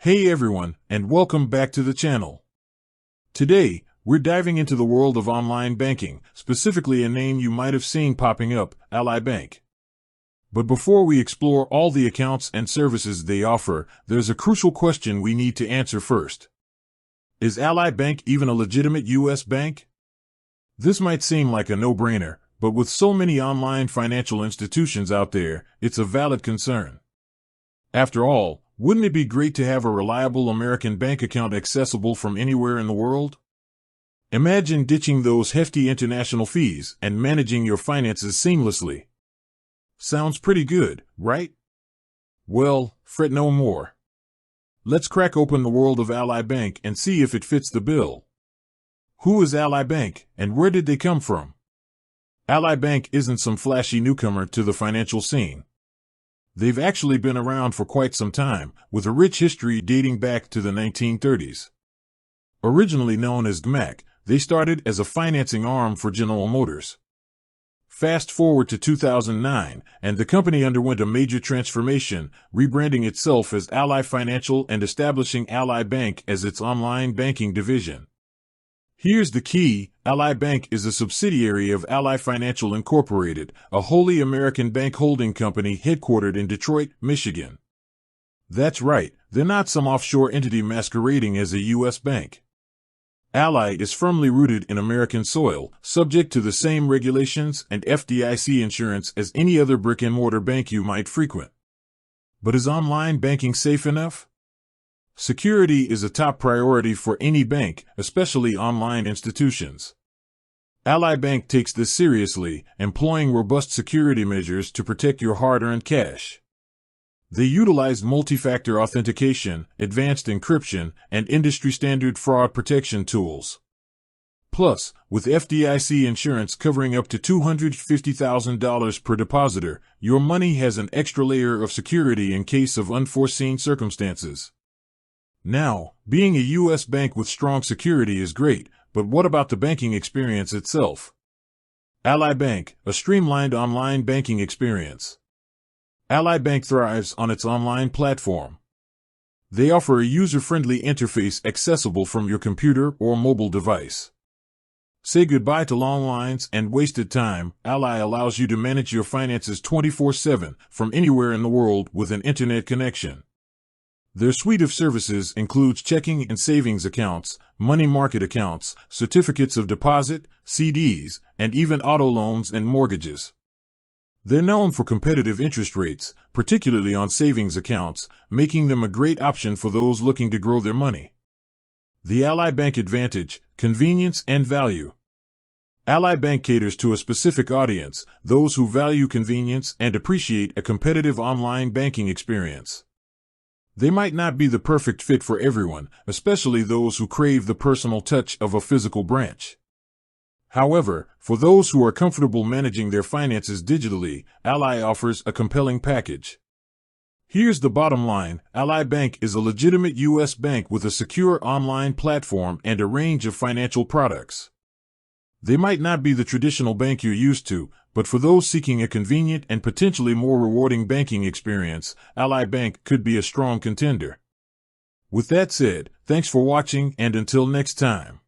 Hey everyone, and welcome back to the channel. Today, we're diving into the world of online banking, specifically a name you might have seen popping up, Ally Bank. But before we explore all the accounts and services they offer, there's a crucial question we need to answer first. Is Ally Bank even a legitimate U.S. bank? This might seem like a no-brainer, but with so many online financial institutions out there, it's a valid concern. After all, wouldn't it be great to have a reliable American bank account accessible from anywhere in the world? Imagine ditching those hefty international fees and managing your finances seamlessly. Sounds pretty good, right? Well, fret no more. Let's crack open the world of Ally Bank and see if it fits the bill. Who is Ally Bank, and where did they come from? Ally Bank isn't some flashy newcomer to the financial scene. They've actually been around for quite some time, with a rich history dating back to the 1930s. Originally known as GMAC, they started as a financing arm for General Motors. Fast forward to 2009, and the company underwent a major transformation, rebranding itself as Ally Financial and establishing Ally Bank as its online banking division. Here's the key: Ally Bank is a subsidiary of Ally Financial Incorporated, a wholly American bank holding company headquartered in Detroit, Michigan. That's right, they're not some offshore entity masquerading as a U.S. bank. Ally is firmly rooted in American soil, subject to the same regulations and FDIC insurance as any other brick-and-mortar bank you might frequent. But is online banking safe enough? Security is a top priority for any bank, especially online institutions. Ally Bank takes this seriously, employing robust security measures to protect your hard-earned cash. They utilize multi-factor authentication, advanced encryption, and industry-standard fraud protection tools. Plus, with FDIC insurance covering up to $250,000 per depositor, your money has an extra layer of security in case of unforeseen circumstances. Now, being a U.S. bank with strong security is great, but what about the banking experience itself? Ally Bank, a streamlined online banking experience. Ally Bank thrives on its online platform. They offer a user-friendly interface accessible from your computer or mobile device. Say goodbye to long lines and wasted time. Ally allows you to manage your finances 24/7 from anywhere in the world with an internet connection. Their suite of services includes checking and savings accounts, money market accounts, certificates of deposit, CDs, and even auto loans and mortgages. They're known for competitive interest rates, particularly on savings accounts, making them a great option for those looking to grow their money. The Ally Bank advantage: convenience and value. Ally Bank caters to a specific audience, those who value convenience and appreciate a competitive online banking experience. They might not be the perfect fit for everyone, especially those who crave the personal touch of a physical branch. However, for those who are comfortable managing their finances digitally, Ally offers a compelling package. Here's the bottom line: Ally Bank is a legitimate U.S. bank with a secure online platform and a range of financial products. They might not be the traditional bank you're used to, but for those seeking a convenient and potentially more rewarding banking experience, Ally Bank could be a strong contender. With that said, thanks for watching, and until next time.